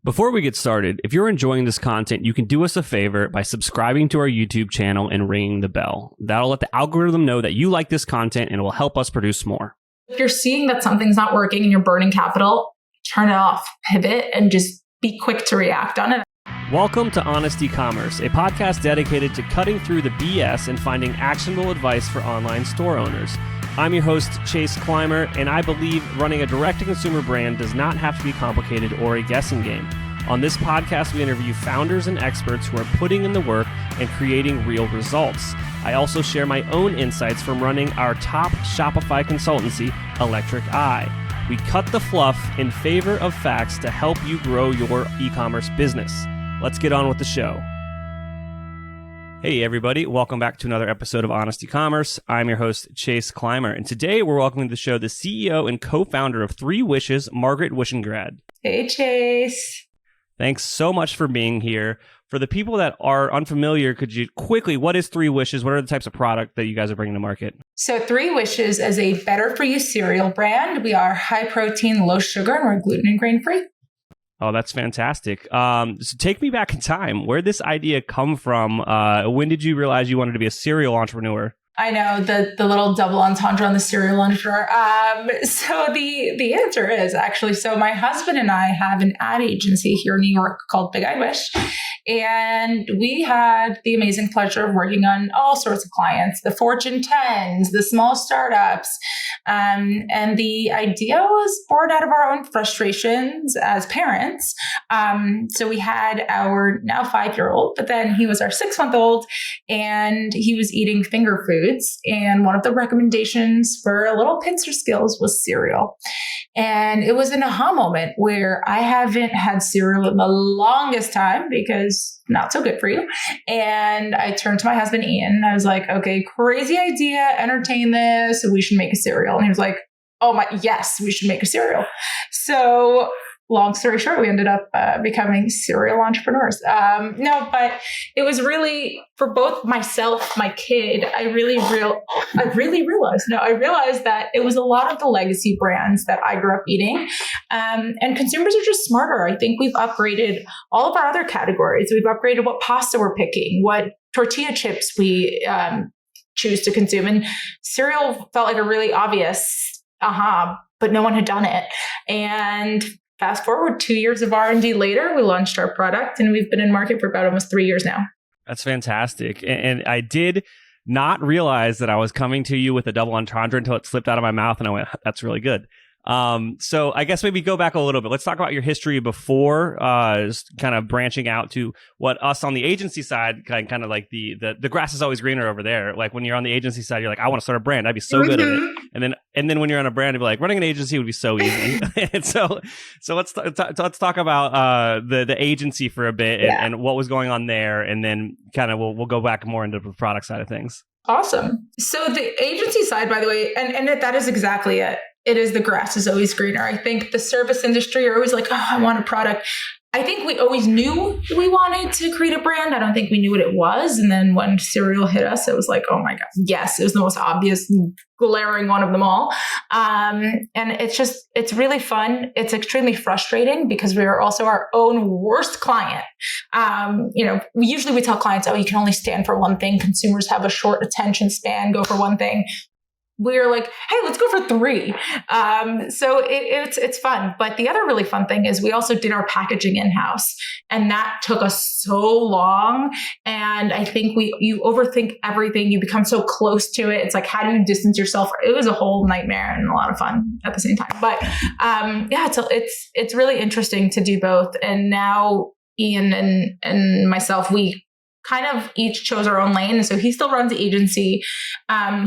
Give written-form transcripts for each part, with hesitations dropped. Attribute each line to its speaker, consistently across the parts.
Speaker 1: Before we get started, if you're enjoying this content, you can do us a favor by subscribing to our YouTube channel and ringing the bell. That'll let the algorithm know that you like this content and it will help us produce more.
Speaker 2: If you're seeing that something's not working and you're burning capital, turn it off, pivot, and just be quick to react on it.
Speaker 1: Welcome to Honest Ecommerce, a podcast dedicated to cutting through the BS and finding actionable advice for online store owners. I'm your host, Chase Clymer, and I believe running a direct-to-consumer brand does not have to be complicated or a guessing game. On this podcast, we interview founders and experts who are putting in the work and creating real results. I also share my own insights from running our top Shopify consultancy, Electric Eye. We cut the fluff in favor of facts to help you grow your e-commerce business. Let's get on with the show. Hey everybody, welcome back to another episode of Honest Ecommerce. I'm your host, Chase Clymer, and today we're welcoming to the show the CEO and co-founder of Three Wishes, Margaret Wishingrad.
Speaker 2: Hey Chase.
Speaker 1: Thanks so much for being here. For the people that are unfamiliar, could you quickly, what is Three Wishes? What are the types of product that you guys are bringing to market?
Speaker 2: So Three Wishes is a better-for-you cereal brand. We are high protein, low sugar, and we're gluten and grain-free.
Speaker 1: Oh, that's fantastic. So take me back in time. Where did this idea come from? When did you realize you wanted to be a serial entrepreneur?
Speaker 2: I know, the little double entendre on the cereal entrepreneur. So the answer is actually, so my husband and I have an ad agency here in New York called BigEyedWish. And we had the amazing pleasure of working on all sorts of clients, the Fortune 10s, the small startups. And the idea was born out of our own frustrations as parents. So we had our now 5-year-old, but then he was our 6-month-old and he was eating finger foods. And one of the recommendations for a little pincer skills was cereal. And it was an aha moment where I haven't had cereal in the longest time because not so good for you. And I turned to my husband, Ian, and I was like, okay, crazy idea, entertain this. We should make a cereal. And he was like, yes, we should make a cereal. So long story short, we ended up becoming serial entrepreneurs. But it was really for both myself, my kid. I realized that it was a lot of the legacy brands that I grew up eating, and consumers are just smarter. I think we've upgraded all of our other categories. We've upgraded what pasta we're picking, what tortilla chips we choose to consume, and cereal felt like a really obvious but no one had done it. And fast forward 2 years of R&D later, we launched our product and we've been in market for about almost 3 years now.
Speaker 1: That's fantastic. And I did not realize that I was coming to you with a double entendre until it slipped out of my mouth and I went, that's really good. So I guess maybe go back a little bit. Let's talk about your history before kind of branching out to what us on the agency side, kind of like the grass is always greener over there. Like when you're on the agency side, you're like, I want to start a brand. I'd be so good at it. And then when you're on a brand, you'd be like, running an agency would be so easy. And so let's talk about the agency for a bit and what was going on there. And then kind of we'll go back more into the product side of things.
Speaker 2: Awesome. So the agency side, by the way, and that is exactly it. It is the grass is always greener. I think the service industry are always like, I want a product. I think we always knew we wanted to create a brand. I don't think we knew what it was. And then when cereal hit us, it was like, oh my God, yes, it was the most obvious, glaring one of them all. And it's really fun. It's extremely frustrating because we are also our own worst client. Usually we tell clients, you can only stand for one thing. Consumers have a short attention span, go for one thing. We're like, hey, let's go for 3. So it's fun. But the other really fun thing is we also did our packaging in-house. And that took us so long. And I think you overthink everything. You become so close to it. It's like, how do you distance yourself? It was a whole nightmare and a lot of fun at the same time. But it's really interesting to do both. And now Ian and myself, we kind of each chose our own lane. And so he still runs the agency.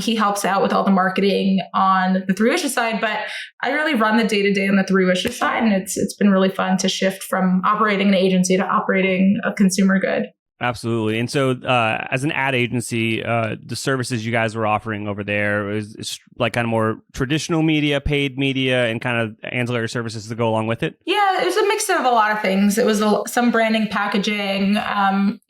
Speaker 2: He helps out with all the marketing on the Three Wishes side, but I really run the day-to-day on the Three Wishes side. And it's been really fun to shift from operating an agency to operating a consumer good.
Speaker 1: Absolutely. And so as an ad agency, the services you guys were offering over there is like kind of more traditional media, paid media, and kind of ancillary services to go along with it?
Speaker 2: Yeah, it was a mix of a lot of things. It was some branding, packaging.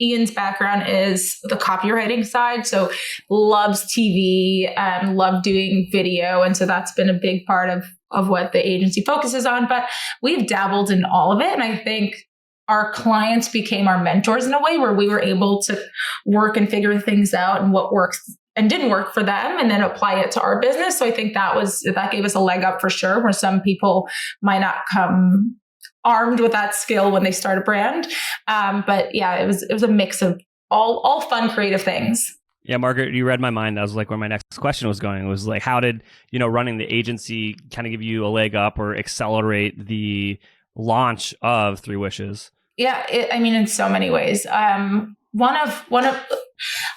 Speaker 2: Ian's background is the copywriting side. So loves TV, loved doing video. And so that's been a big part of what the agency focuses on. But we've dabbled in all of it. And I think our clients became our mentors in a way where we were able to work and figure things out and what works and didn't work for them and then apply it to our business. So I think that gave us a leg up for sure, where some people might not come armed with that skill when they start a brand. But yeah, it was a mix of all fun, creative things.
Speaker 1: Yeah, Margaret, you read my mind. That was like where my next question was going. It was like, how did, running the agency kind of give you a leg up or accelerate the launch of Three Wishes?
Speaker 2: Yeah, in so many ways.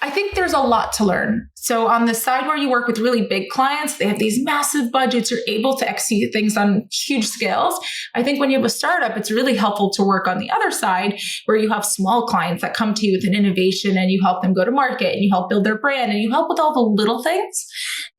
Speaker 2: I think there's a lot to learn. So on the side where you work with really big clients, they have these massive budgets, you're able to execute things on huge scales. I think when you have a startup, it's really helpful to work on the other side where you have small clients that come to you with an innovation and you help them go to market and you help build their brand and you help with all the little things.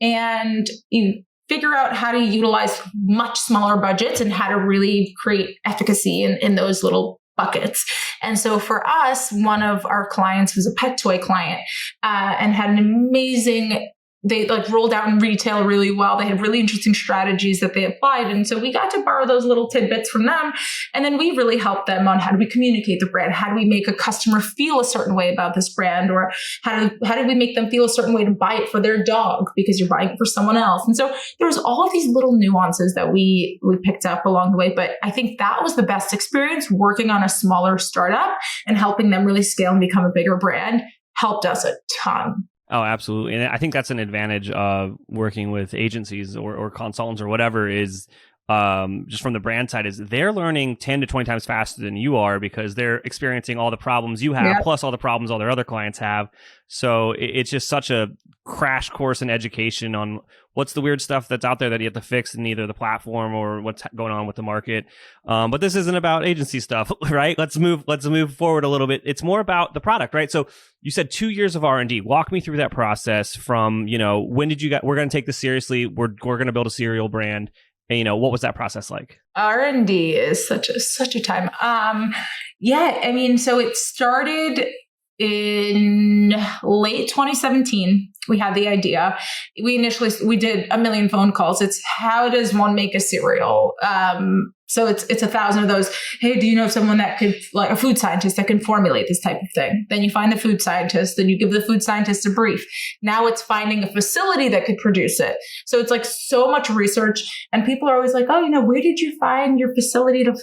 Speaker 2: And you figure out how to utilize much smaller budgets and how to really create efficacy in those little buckets. And so for us, one of our clients was a pet toy client and had an amazing, they rolled out in retail really well. They had really interesting strategies that they applied. And so we got to borrow those little tidbits from them. And then we really helped them on how do we communicate the brand? How do we make a customer feel a certain way about this brand? Or how do we make them feel a certain way to buy it for their dog because you're buying it for someone else? And so there's all of these little nuances that we picked up along the way. But I think that was the best experience, working on a smaller startup and helping them really scale and become a bigger brand helped us a ton.
Speaker 1: Oh, absolutely. And I think that's an advantage of working with agencies or consultants or whatever is just from the brand side is they're learning 10 to 20 times faster than you are because they're experiencing all the problems you have, plus all the problems all their other clients have. So it's just such a crash course in education on what's the weird stuff that's out there that you have to fix in either the platform or what's going on with the market. But this isn't about agency stuff, right? Let's move forward a little bit. It's more about the product, right? So you said 2 years of R&D. Walk me through that process from, when did you we're going to take this seriously. We're going to build a cereal brand. And, what was that process like?
Speaker 2: R&D is such a time. So it started in late 2017. We had the idea. We did 1 million phone calls. It's how does one make a cereal? So it's 1,000 of those. Hey, do you know someone that could, like a food scientist that can formulate this type of thing? Then you find the food scientist, then you give the food scientist a brief. Now it's finding a facility that could produce it. So it's like so much research, and people are always like, oh, where did you find your facility to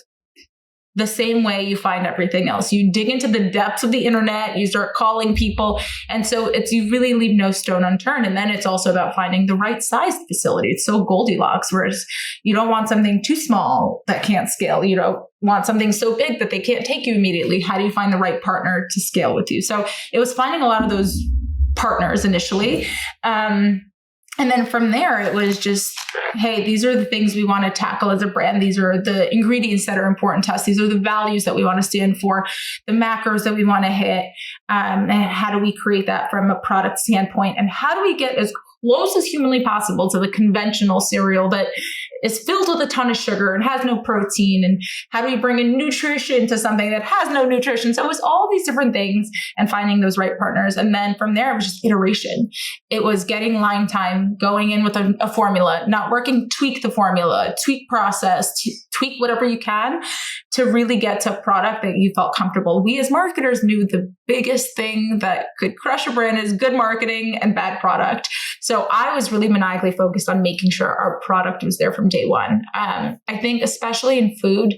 Speaker 2: the same way you find everything else. You dig into the depths of the internet, you start calling people. And so you really leave no stone unturned. And then it's also about finding the right size facility. It's so Goldilocks, whereas you don't want something too small that can't scale. You don't want something so big that they can't take you immediately. How do you find the right partner to scale with you? So it was finding a lot of those partners initially. And then from there, it was just, hey, these are the things we want to tackle as a brand. These are the ingredients that are important to us. These are the values that we want to stand for, the macros that we want to hit. And how do we create that from a product standpoint? And how do we get as close as humanly possible to the conventional cereal that is filled with a ton of sugar and has no protein? And how do we bring in nutrition to something that has no nutrition? So it was all these different things and finding those right partners. And then from there, it was just iteration. It was getting line time, going in with a formula, not working, tweak the formula, tweak process, tweak whatever you can to really get to a product that you felt comfortable. We as marketers knew the biggest thing that could crush a brand is good marketing and bad product. So I was really maniacally focused on making sure our product was there from day one. I think especially in food,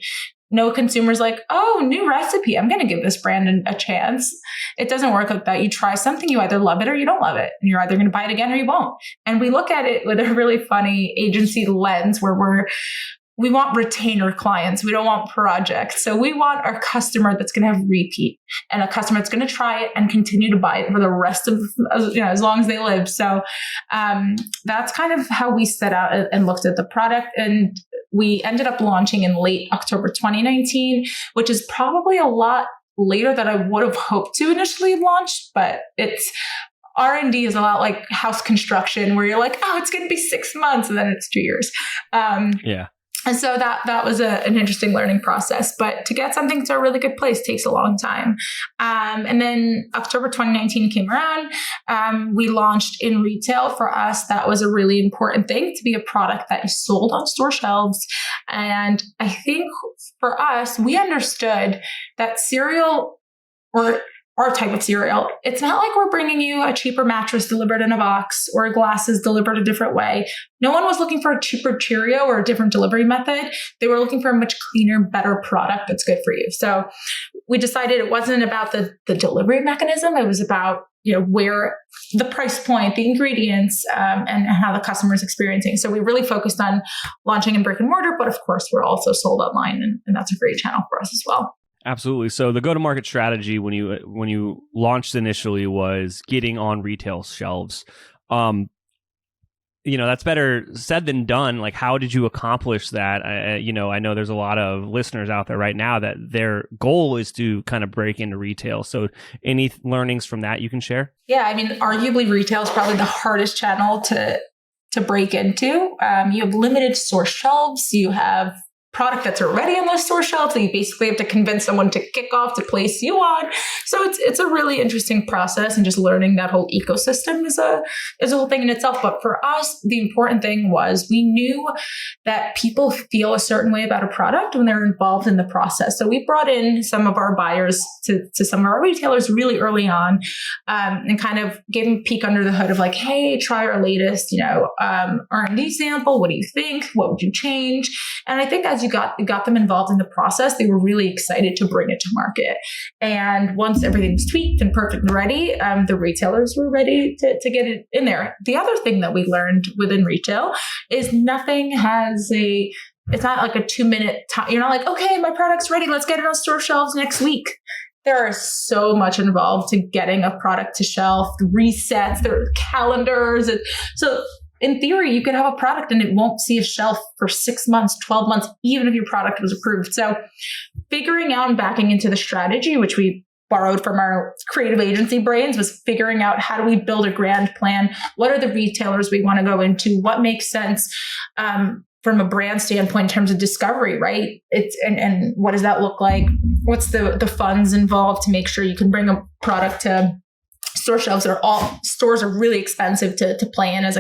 Speaker 2: no consumer's like, oh, new recipe, I'm going to give this brand a chance. It doesn't work like that. You try something, you either love it or you don't love it. And you're either going to buy it again or you won't. And we look at it with a really funny agency lens where we want retainer clients. We don't want projects. So we want our customer that's going to have repeat and a customer that's going to try it and continue to buy it for the rest of, as long as they live. So that's kind of how we set out and looked at the product. And we ended up launching in late October 2019, which is probably a lot later than I would have hoped to initially have launched, but it's R&D is a lot like house construction where you're like, oh, it's going to be 6 months and then it's 2 years.
Speaker 1: Yeah.
Speaker 2: And so that was an interesting learning process. But to get something to a really good place takes a long time. And then October 2019 came around. We launched in retail. For us, that was a really important thing, to be a product that is sold on store shelves. And I think for us, we understood that cereal, or our type of cereal, it's not like we're bringing you a cheaper mattress delivered in a box or glasses delivered a different way. No one was looking for a cheaper Cheerio or a different delivery method. They were looking for a much cleaner, better product that's good for you. So we decided it wasn't about the delivery mechanism. It was about, where the price point, the ingredients, and how the customer is experiencing. So we really focused on launching in brick and mortar, but of course we're also sold online, and that's a great channel for us as well.
Speaker 1: Absolutely. So the go-to-market strategy when you launched initially was getting on retail shelves. That's better said than done. Like, how did you accomplish that? I know there's a lot of listeners out there right now that their goal is to kind of break into retail. So any learnings from that you can share?
Speaker 2: Yeah, I mean, arguably retail is probably the hardest channel to break into. You have limited store shelves. You have product that's already on those store shelves that you basically have to convince someone to kick off to place you on. So it's a really interesting process, and just learning that whole ecosystem is a whole thing in itself. But for us, the important thing was we knew that people feel a certain way about a product when they're involved in the process. So we brought in some of our buyers to some of our retailers really early on, and kind of gave them a peek under the hood of like, hey, try our latest, R&D sample. What do you think? What would you change? And I think as you got them involved in the process, they were really excited to bring it to market. And once everything was tweaked and perfect and ready, the retailers were ready to get it in there. The other thing that we learned within retail is it's not like a 2-minute time. You're not like, okay, my product's ready. Let's get it on store shelves next week. There is so much involved to getting a product to shelf, the resets, there are calendars. And so in theory, you could have a product and it won't see a shelf for 6 months, 12 months, even if your product was approved. So figuring out and backing into the strategy, which we borrowed from our creative agency brains, was figuring out how do we build a grand plan? What are the retailers we want to go into? What makes sense from a brand standpoint in terms of discovery, right? And what does that look like? What's the funds involved to make sure you can bring a product to store shelves? Stores are really expensive to play in as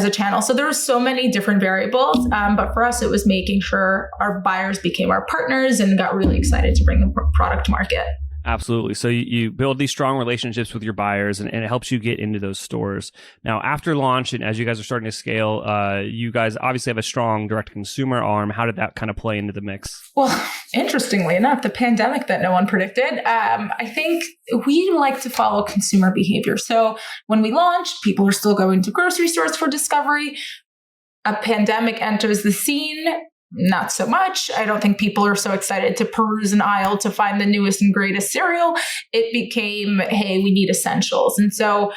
Speaker 2: a channel. So there were so many different variables. But for us, it was making sure our buyers became our partners and got really excited to bring the product to market.
Speaker 1: Absolutely. So you build these strong relationships with your buyers, and it helps you get into those stores. Now, after launch, and as you guys are starting to scale, you guys obviously have a strong direct-to-consumer arm. How did that kind of play into the mix?
Speaker 2: Well, interestingly enough, the pandemic that no one predicted, I think we like to follow consumer behavior. So when we launched, people are still going to grocery stores for discovery. A pandemic enters the scene. Not so much. I don't think people are so excited to peruse an aisle to find the newest and greatest cereal. It became, hey, we need essentials. And so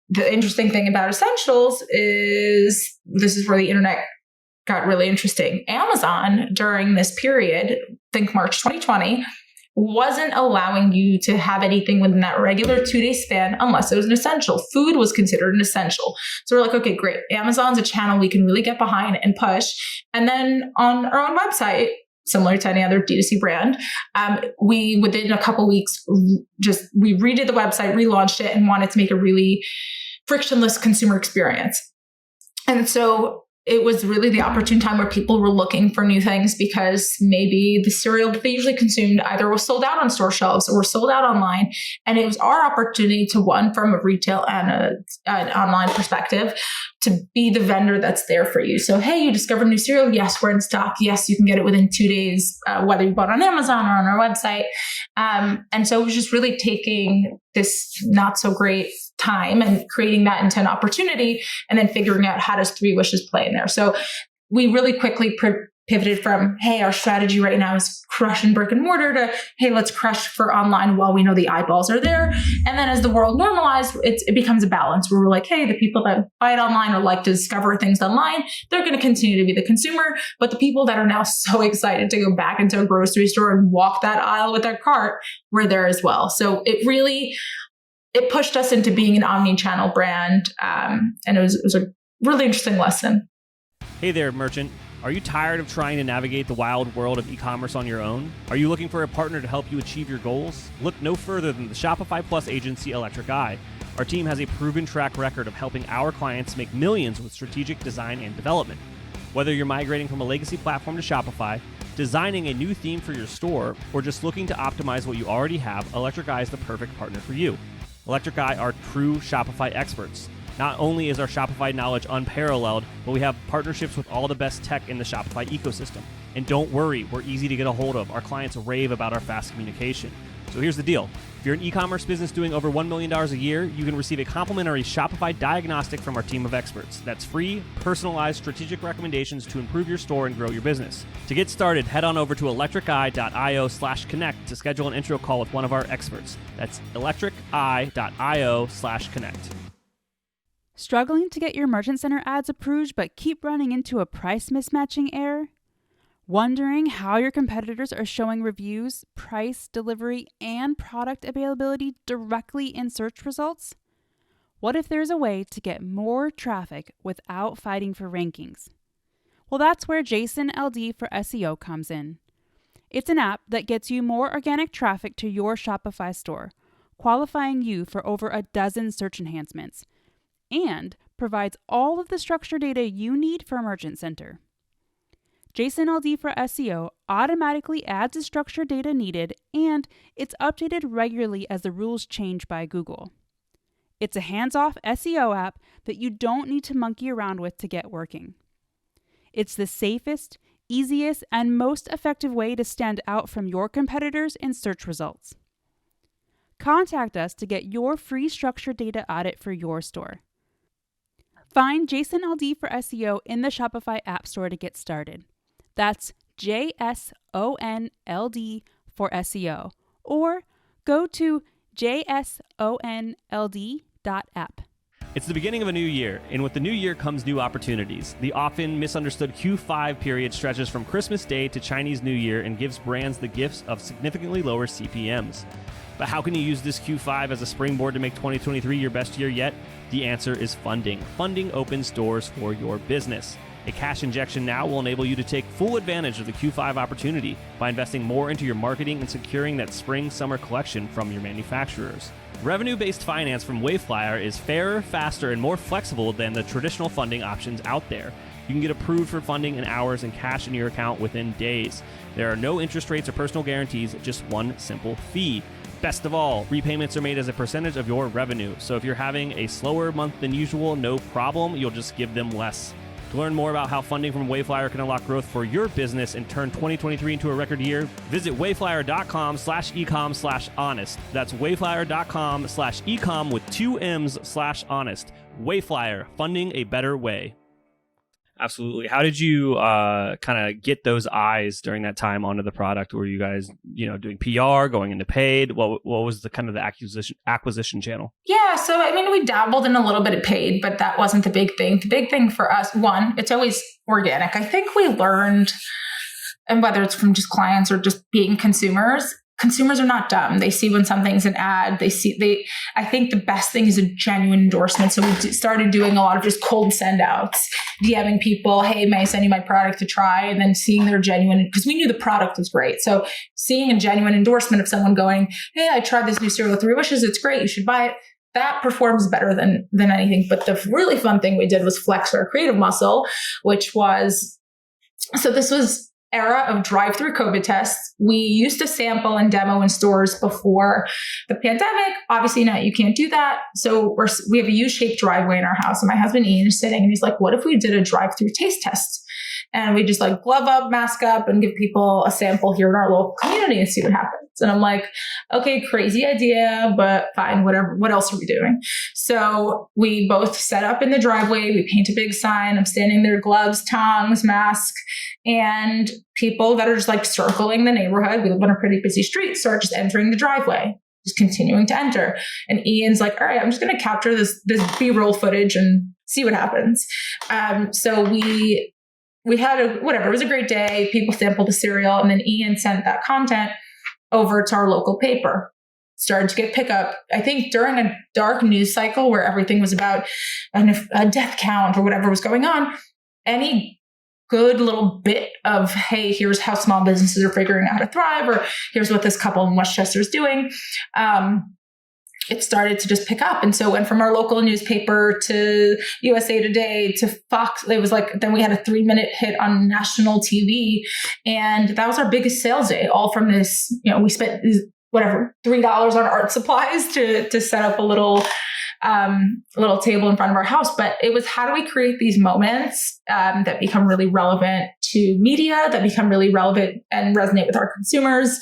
Speaker 2: the interesting thing about essentials is this is where the internet got really interesting. Amazon during this period, think March 2020, wasn't allowing you to have anything within that regular 2-day span unless it was an essential. Food was considered an essential. So we're like, okay, great. Amazon's a channel we can really get behind and push. And then on our own website, similar to any other D2C brand, we, within a couple weeks, we redid the website, relaunched it, and wanted to make a really frictionless consumer experience. And so it was really the opportune time where people were looking for new things, because maybe the cereal that they usually consumed either was sold out on store shelves or sold out online. And it was our opportunity to, one, from a retail and an online perspective, to be the vendor that's there for you. So, hey, you discovered a new cereal. Yes, we're in stock. Yes, you can get it within 2 days, whether you bought on Amazon or on our website. And so it was just really taking this not so great time and creating that into an opportunity, and then figuring out how does Three Wishes play in there. So we really quickly pivoted from, hey, our strategy right now is crush in brick and mortar, to, hey, let's crush for online while we know the eyeballs are there. And then as the world normalized, it becomes a balance where we're like, hey, the people that buy it online or like to discover things online, they're going to continue to be the consumer. But the people that are now so excited to go back into a grocery store and walk that aisle with their cart, we're there as well. So it pushed us into being an omni-channel brand. And it was a really interesting lesson.
Speaker 1: Hey there, merchant. Are you tired of trying to navigate the wild world of e-commerce on your own? Are you looking for a partner to help you achieve your goals? Look no further than the Shopify Plus agency, Electric Eye. Our team has a proven track record of helping our clients make millions with strategic design and development. Whether you're migrating from a legacy platform to Shopify, designing a new theme for your store, or just looking to optimize what you already have, Electric Eye is the perfect partner for you. Electric Eye are true Shopify experts. Not only is our Shopify knowledge unparalleled, but we have partnerships with all the best tech in the Shopify ecosystem. And don't worry, we're easy to get a hold of. Our clients rave about our fast communication. So here's the deal. If you're an e-commerce business doing over $1 million a year, you can receive a complimentary Shopify diagnostic from our team of experts. That's free, personalized, strategic recommendations to improve your store and grow your business. To get started, head on over to electriceye.io/connect to schedule an intro call with one of our experts. That's electriceye.io/connect.
Speaker 3: Struggling to get your Merchant Center ads approved but keep running into a price mismatching error? Wondering how your competitors are showing reviews, price, delivery, and product availability directly in search results? What if there's a way to get more traffic without fighting for rankings? Well, that's where JSON-LD for SEO comes in. It's an app that gets you more organic traffic to your Shopify store, qualifying you for over a dozen search enhancements, and provides all of the structured data you need for Merchant Center. JSON-LD for SEO automatically adds the structured data needed, and it's updated regularly as the rules change by Google. It's a hands-off SEO app that you don't need to monkey around with to get working. It's the safest, easiest, and most effective way to stand out from your competitors in search results. Contact us to get your free structured data audit for your store. Find JSON-LD for SEO in the Shopify App Store to get started. That's JSONLD for SEO, or go to jsonld.app.
Speaker 1: It's the beginning of a new year, and with the new year comes new opportunities. The often misunderstood Q5 period stretches from Christmas Day to Chinese New Year and gives brands the gifts of significantly lower CPMs. But how can you use this Q5 as a springboard to make 2023 your best year yet? The answer is funding. Funding opens doors for your business. A cash injection now will enable you to take full advantage of the Q5 opportunity by investing more into your marketing and securing that spring-summer collection from your manufacturers. Revenue-based finance from Wayflyer is fairer, faster, and more flexible than the traditional funding options out there. You can get approved for funding in hours and cash in your account within days. There are no interest rates or personal guarantees, just one simple fee. Best of all, repayments are made as a percentage of your revenue. So if you're having a slower month than usual, no problem, you'll just give them less. To learn more about how funding from Wayflyer can unlock growth for your business and turn 2023 into a record year, visit wayflyer.com/ecom/honest. That's wayflyer.com/ecom with 2 M's/honest. Wayflyer, funding a better way. Absolutely. How did you kind of get those eyes during that time onto the product? Were you guys, doing PR, going into paid? What was the kind of the acquisition channel?
Speaker 2: Yeah, so I mean, we dabbled in a little bit of paid, but that wasn't the big thing. The big thing for us, one, it's always organic. I think we learned, and whether it's from just clients or just being consumers are not dumb. They see when something's an ad. I think the best thing is a genuine endorsement. So we started doing a lot of just cold send outs, DMing people, hey, may I send you my product to try? And then seeing their genuine, because we knew the product was great. So seeing a genuine endorsement of someone going, hey, I tried this new cereal, Three Wishes. It's great. You should buy it. That performs better than anything. But the really fun thing we did was flex our creative muscle, which was, so this was era of drive-through COVID tests. We used to sample and demo in stores before the pandemic. Obviously now you can't do that. So we have a U-shaped driveway in our house, and my husband Ian is sitting and he's like, what if we did a drive-through taste test? And we just glove up, mask up, and give people a sample here in our local community and see what happens. And I'm like, okay, crazy idea, but fine, whatever. What else are we doing? So we both set up in the driveway. We paint a big sign. I'm standing there, gloves, tongs, mask, and people that are just circling the neighborhood. We live on a pretty busy street, start just entering the driveway, just continuing to enter. And Ian's like, all right, I'm just going to capture this B-roll footage and see what happens. So we had it was a great day. People sampled the cereal, and then Ian sent that content over to our local paper. Started to get pickup. I think during a dark news cycle where everything was about a death count or whatever was going on, any good little bit of, hey, here's how small businesses are figuring out how to thrive, or here's what this couple in Westchester is doing, it started to just pick up. And so it went from our local newspaper to USA Today to Fox. It was like, then we had a 3-minute hit on national TV. And that was our biggest sales day, all from this, we spent $3 on art supplies to set up a little table in front of our house. But it was, how do we create these moments that become really relevant to media, that become really relevant and resonate with our consumers?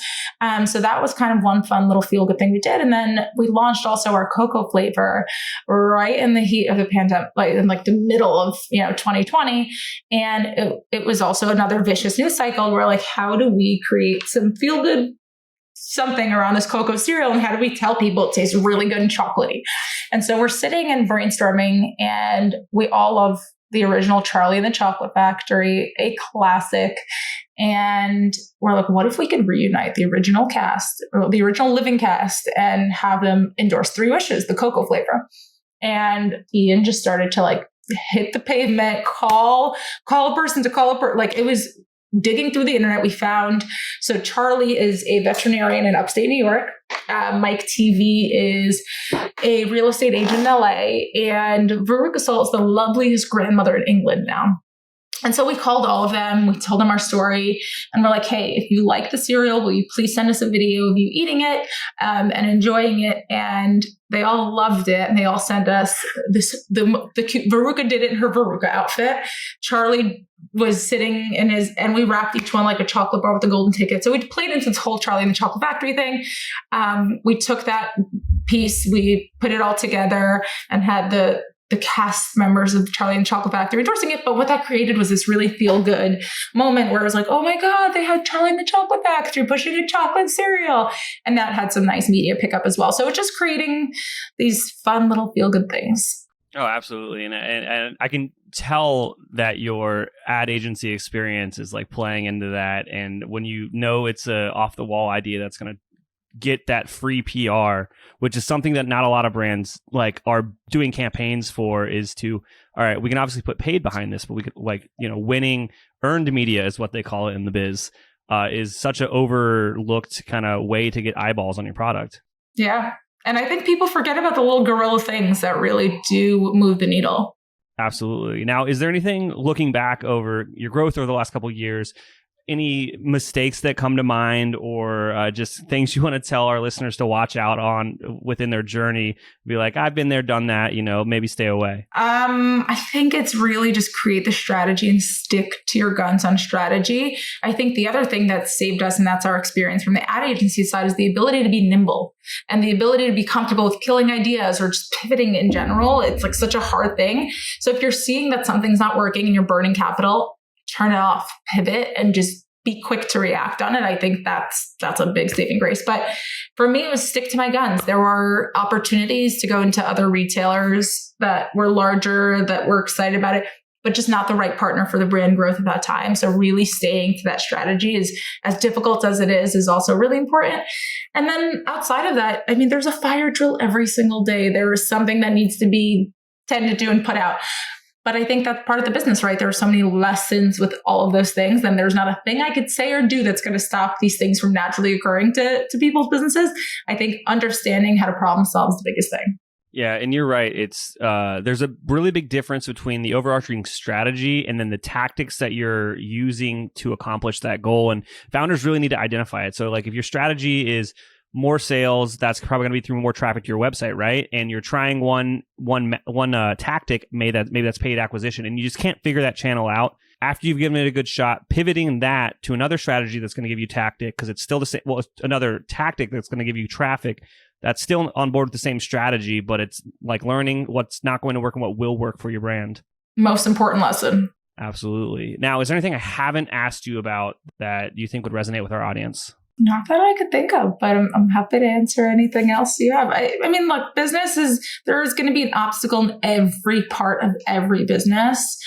Speaker 2: So that was kind of one fun little feel-good thing we did. And then we launched also our cocoa flavor right in the heat of the pandemic, like in like the middle of 2020. And it was also another vicious news cycle where like, how do we create some feel-good something around this cocoa cereal, and how do we tell people it tastes really good and chocolatey? And so we're sitting and brainstorming, and we all love the original Charlie and the Chocolate Factory, a classic. And we're like, what if we could reunite the original cast, or the original living cast, and have them endorse Three Wishes, the cocoa flavor? And Ian just started to like hit the pavement, call a person to call a person. Like, it was digging through the internet. We found, so Charlie is a veterinarian in upstate New York. Mike TV is a real estate agent in LA, and Veruca Salt is the loveliest grandmother in England now. And so we called all of them, we told them our story, and we're like, hey, if you like the cereal, will you please send us a video of you eating it and enjoying it? And they all loved it, and they all sent us the cute, Veruca did it in her Veruca outfit. Charlie was sitting in his, and we wrapped each one like a chocolate bar with a golden ticket. So we played into this whole Charlie and the Chocolate Factory thing. We took that piece, we put it all together, and had the cast members of Charlie and the Chocolate Factory endorsing it. But what that created was this really feel-good moment where it was like, oh my God, they had Charlie and the Chocolate Factory pushing a chocolate cereal. And that had some nice media pickup as well. So it's just creating these fun little feel-good things.
Speaker 1: Oh, absolutely. And I can tell that your ad agency experience is like playing into that. And when it's a off the wall idea that's going to get that free PR, which is something that not a lot of brands like are doing campaigns for, is to, all right, we can obviously put paid behind this, but we could winning earned media is what they call it in the biz, is such an overlooked kind of way to get eyeballs on your product.
Speaker 2: Yeah. And I think people forget about the little guerrilla things that really do move the needle.
Speaker 1: Absolutely. Now, is there anything looking back over your growth over the last couple of years, any mistakes that come to mind, or just things you want to tell our listeners to watch out on within their journey? Be like, I've been there, done that, maybe stay away.
Speaker 2: I think it's really just create the strategy and stick to your guns on strategy. I think the other thing that saved us, and that's our experience from the ad agency side, is the ability to be nimble and the ability to be comfortable with killing ideas or just pivoting in general. It's like such a hard thing. So if you're seeing that something's not working and you're burning capital, turn it off, pivot, and just be quick to react on it. I think that's a big saving grace. But for me, it was stick to my guns. There were opportunities to go into other retailers that were larger, that were excited about it, but just not the right partner for the brand growth at that time. So really staying to that strategy, is as difficult as it is also really important. And then outside of that, I mean, there's a fire drill every single day. There is something that needs to be tended to and put out. But I think that's part of the business, right? There are so many lessons with all of those things. And there's not a thing I could say or do that's going to stop these things from naturally occurring to people's businesses. I think understanding how to problem solve is the biggest thing.
Speaker 1: Yeah, and you're right. It's there's a really big difference between the overarching strategy and then the tactics that you're using to accomplish that goal. And founders really need to identify it. So like if your strategy is more sales, that's probably going to be through more traffic to your website, right? And you're trying one tactic, maybe that's paid acquisition, and you just can't figure that channel out. After you've given it a good shot, pivoting that to another strategy that's going to give you tactic, because it's still the same. Well, it's another tactic that's going to give you traffic. That's still on board with the same strategy, but it's like learning what's not going to work and what will work for your brand.
Speaker 2: Most important lesson.
Speaker 1: Absolutely. Now, is there anything I haven't asked you about that you think would resonate with our audience?
Speaker 2: Not that I could think of, but I'm happy to answer anything else you have. I mean, look, there's going to be an obstacle in every part of every business.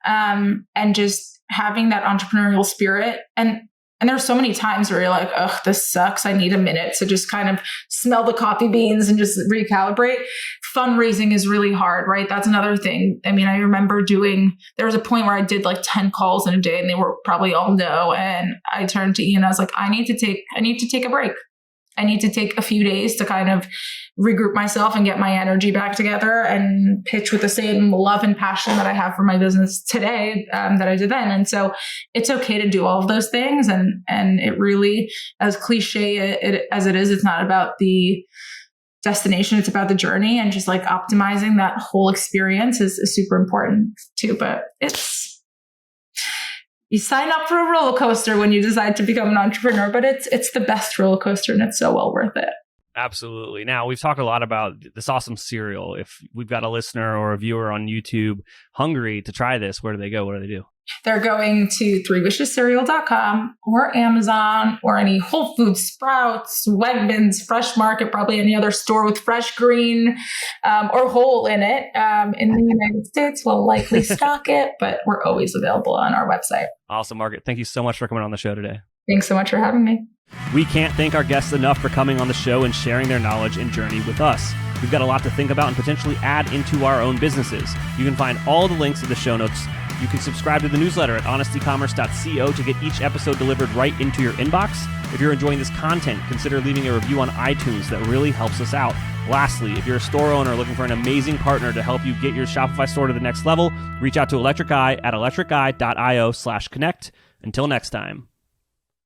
Speaker 2: And just having that entrepreneurial spirit. And there's so many times where you're like, oh, this sucks. I need a minute to just kind of smell the coffee beans and just recalibrate. Fundraising is really hard, right? That's another thing. I mean, I remember there was a point where I did like 10 calls in a day and they were probably all no. And I turned to Ian, I was like, I need to take a break. I need to take a few days to kind of regroup myself and get my energy back together and pitch with the same love and passion that I have for my business today that I did then. And so it's okay to do all of those things. And it really, as cliche as it is, it's not about the destination, it's about the journey, and just like optimizing that whole experience is super important too. But you sign up for a roller coaster when you decide to become an entrepreneur, but it's the best roller coaster and it's so well worth it.
Speaker 1: Absolutely. Now, we've talked a lot about this awesome cereal. If we've got a listener or a viewer on YouTube hungry to try this, where do they go? What do they do?
Speaker 2: They're going to threewishescereal.com or Amazon or any Whole Foods, Sprouts, Wegmans, Fresh Market, probably any other store with fresh green or whole in it. In the United States, we'll likely stock it, but we're always available on our website.
Speaker 1: Awesome, Margaret. Thank you so much for coming on the show today.
Speaker 2: Thanks so much for having me.
Speaker 1: We can't thank our guests enough for coming on the show and sharing their knowledge and journey with us. We've got a lot to think about and potentially add into our own businesses. You can find all the links in the show notes. You can subscribe to the newsletter at honestecommerce.co to get each episode delivered right into your inbox. If you're enjoying this content, consider leaving a review on iTunes. That really helps us out. Lastly, if you're a store owner looking for an amazing partner to help you get your Shopify store to the next level, reach out to Electric Eye at electriceye.io/connect. Until next time.